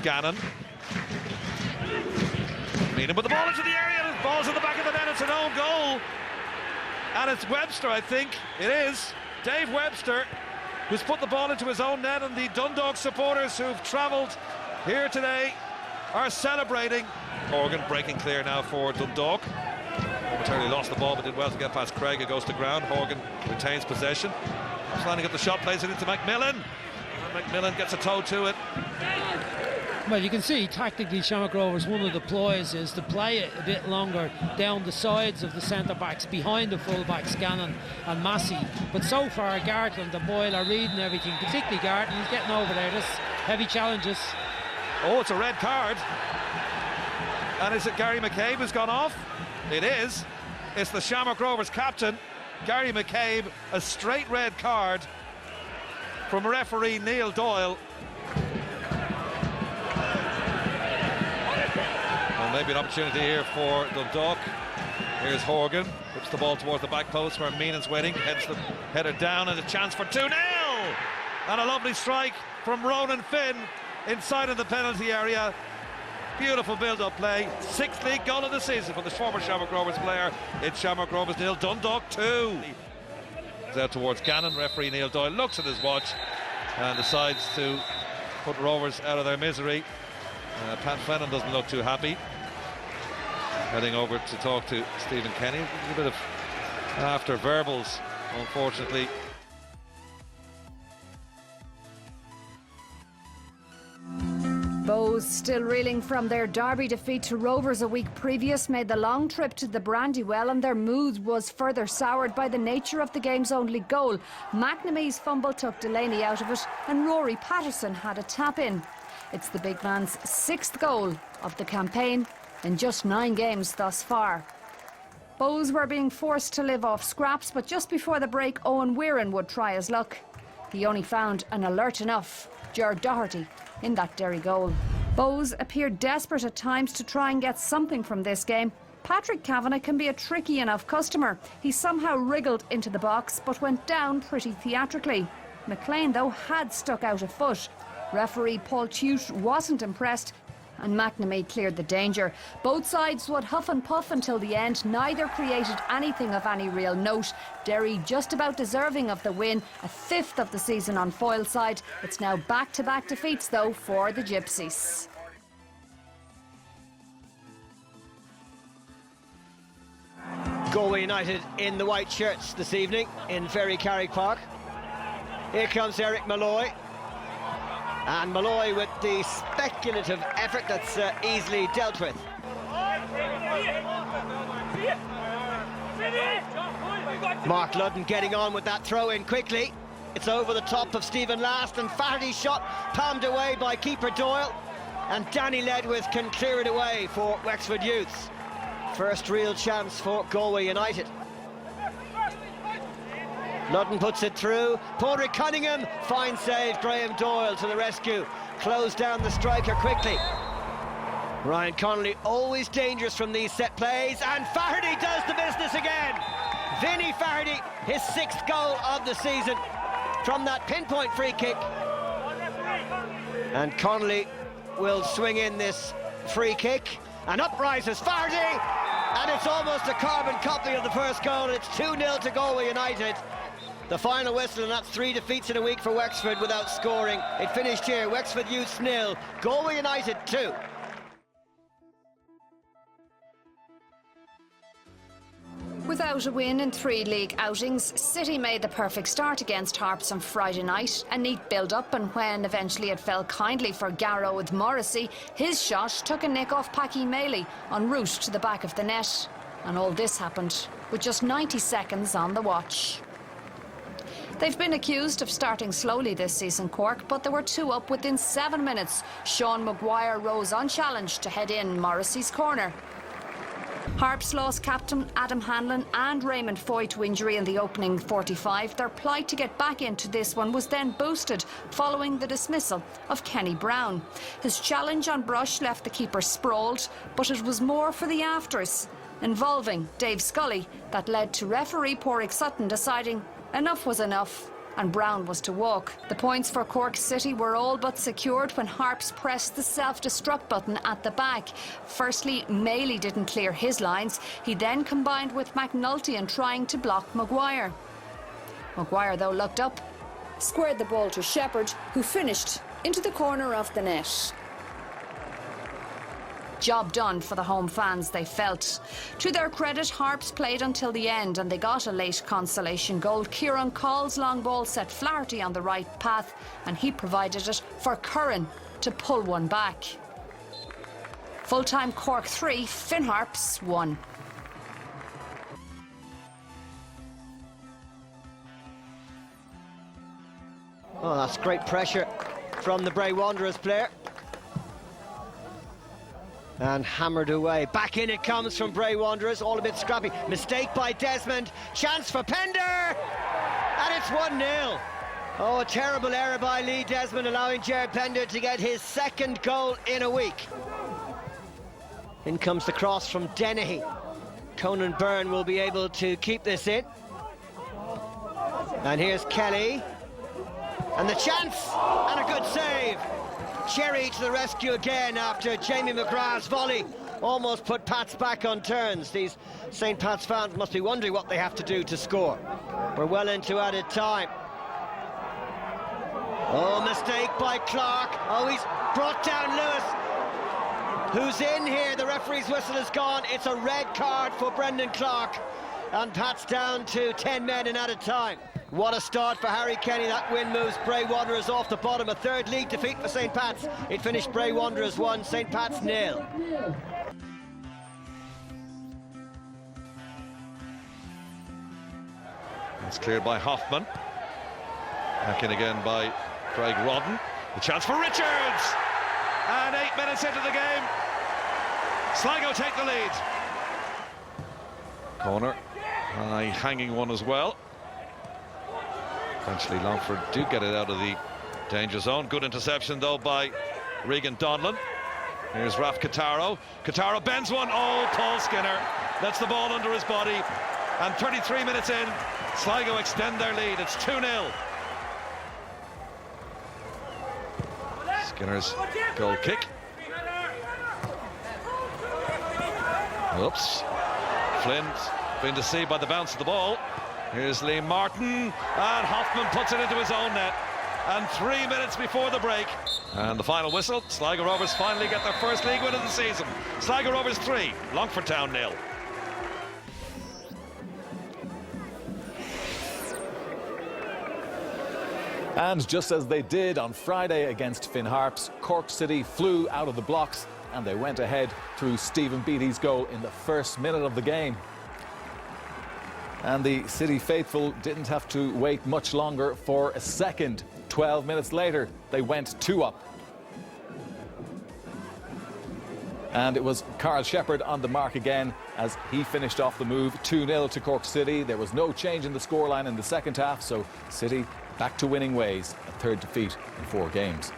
Gannon. Meaning, but the ball into the area, and the ball's in the back of the net. It's an own goal, and it's Webster, I think. It is Dave Webster who's put the ball into his own net, and the Dundalk supporters who've travelled here today are celebrating. Horgan breaking clear now for Dundalk. Momentarily lost the ball, but did well to get past Craig. It goes to ground. Horgan retains possession. Lining up the shot, plays it into Macmillan. And Macmillan gets a toe to it. Well, you can see tactically Shamrock Rovers, one of the ploys is to play it a bit longer down the sides of the centre-backs, behind the full-backs, Gannon and Massey. But so far, Gartland and Boyle are reading everything, particularly Gartland. He's getting over there. This heavy challenges. Oh, it's a red card. And is it Gary McCabe who's gone off? It is. It's the Shamrock Rovers captain, Gary McCabe. A straight red card from referee Neil Doyle. Maybe an opportunity here for Dundalk. Here's Horgan, puts the ball towards the back post where Meenan's waiting, heads the header down, and a chance for 2-0. And a lovely strike from Ronan Finn inside of the penalty area. Beautiful build-up play. 6th league goal of the season for the former Shamrock Rovers player. It's Shamrock Rovers 0, Dundalk 2. It's out towards Gannon. Referee Neil Doyle looks at his watch and decides to put Rovers out of their misery. Pat Fennan doesn't look too happy. Heading over to talk to Stephen Kenny. A bit of after verbals, unfortunately. Bohs, still reeling from their derby defeat to Rovers a week previous, made the long trip to the Brandywell, and their mood was further soured by the nature of the game's only goal. McNamee's fumble took Delaney out of it, and Rory Patterson had a tap-in. It's the big man's 6th goal of the campaign in just 9 games thus far. Bohs were being forced to live off scraps, but just before the break, Owen Weirin would try his luck. He only found an alert enough Ger Doherty in that Derry goal. Bohs appeared desperate at times to try and get something from this game. Patrick Kavanagh can be a tricky enough customer. He somehow wriggled into the box but went down pretty theatrically. McLean, though, had stuck out a foot. Referee Paul Tute wasn't impressed, and McNamee cleared the danger. Both sides would huff and puff until the end. Neither created anything of any real note. Derry just about deserving of the win, a 5th of the season on foil side. It's now back-to-back defeats, though, for the Gypsies. Galway United in the white shirts this evening in Ferry Carrick Park. Here comes Eric Malloy. And Malloy with the speculative effort that's easily dealt with. Mark Ludden getting on with that throw in quickly. It's over the top of Stephen Last, and Flaherty's shot palmed away by keeper Doyle, and Danny Ledwith can clear it away for Wexford Youths. First real chance for Galway United. Ludden puts it through. Padraig Cunningham, fine save. Graham Doyle to the rescue. Close down the striker quickly. Ryan Connolly always dangerous from these set plays, and Flaherty does the business again. Vinnie Flaherty, his 6th goal of the season from that pinpoint free kick. And Connolly will swing in this free kick, and up rises Flaherty, and it's almost a carbon copy of the first goal. It's 2-0 to Galway United. The final whistle, and that's 3 defeats in a week for Wexford without scoring. It finished here, Wexford Youths 0, Galway United 2. Without a win in 3 league outings, City made the perfect start against Harps on Friday night. A neat build-up, and when eventually it fell kindly for Garrow with Morrissey, his shot took a nick off Packy Maley en route to the back of the net. And all this happened with just 90 seconds on the watch. They've been accused of starting slowly this season, Cork, but they were 2 up within 7 minutes. Sean Maguire rose unchallenged to head in Morrissey's corner. Harps lost captain Adam Hanlon and Raymond Foy to injury in the opening 45. Their plight to get back into this one was then boosted following the dismissal of Kenny Brown. His challenge on Brush left the keeper sprawled, but it was more for the afters, involving Dave Scully, that led to referee Padraig Sutton deciding enough was enough and Brown was to walk. The points for Cork City were all but secured when Harps pressed the self-destruct button at the back. Firstly, Maley didn't clear his lines. He then combined with McNulty in trying to block Maguire. Maguire, though, looked up, squared the ball to Shepherd, who finished into the corner of the net. Job done for the home fans, they felt. To their credit, Harps played until the end and they got a late consolation goal. Kieran Call's long ball set Flaherty on the right path and he provided it for Curran to pull one back. Full-time Cork 3, Finn Harps 1. Oh, that's great pressure from the Bray Wanderers player. And hammered away. Back in it comes from Bray Wanderers, all a bit scrappy. Mistake by Desmond. Chance for Pender! And it's 1-0. Oh, a terrible error by Lee Desmond, allowing Jared Pender to get his second goal in a week. In comes the cross from Dennehy. Conan Byrne will be able to keep this in. And here's Kelly. And the chance! And a good save. Cherry to the rescue again after Jamie McGrath's volley almost put Pats back on turns. These St. Pat's fans must be wondering what they have to do to score. We're well into added time. Oh, mistake by Clark. Oh, he's brought down Lewis. Who's in here? The referee's whistle is gone. It's a red card for Brendan Clark. And Pat's down to 10 men in added time. What a start for Harry Kenny. That win moves Bray Wanderers off the bottom. A third league defeat for St. Pat's. It finished Bray Wanderers 1, St. Pat's 0. It's cleared by Hoffman. Back in again by Craig Rodden. The chance for Richards! And 8 minutes into the game, Sligo take the lead. Corner. High hanging one as well. Eventually Longford do get it out of the danger zone. Good interception though by Regan Donlan. Here's Raf Kataro. Kataro bends one. Oh, Paul Skinner lets the ball under his body. And 33 minutes in, Sligo extend their lead. It's 2-0. Skinner's goal kick. Oops. Flynn been deceived by the bounce of the ball. Here's Liam Martin, and Hoffman puts it into his own net. And 3 minutes before the break, and the final whistle, Sligo Rovers finally get their first league win of the season. Sligo Rovers 3, Longford Town 0. And just as they did on Friday against Finn Harps, Cork City flew out of the blocks and they went ahead through Stephen Beattie's goal in the first minute of the game. And the City faithful didn't have to wait much longer for a second. 12 minutes later, they went 2 up. And it was Carl Shepherd on the mark again as he finished off the move. 2-0 to Cork City. There was no change in the scoreline in the second half, so City back to winning ways. A third defeat in 4 games.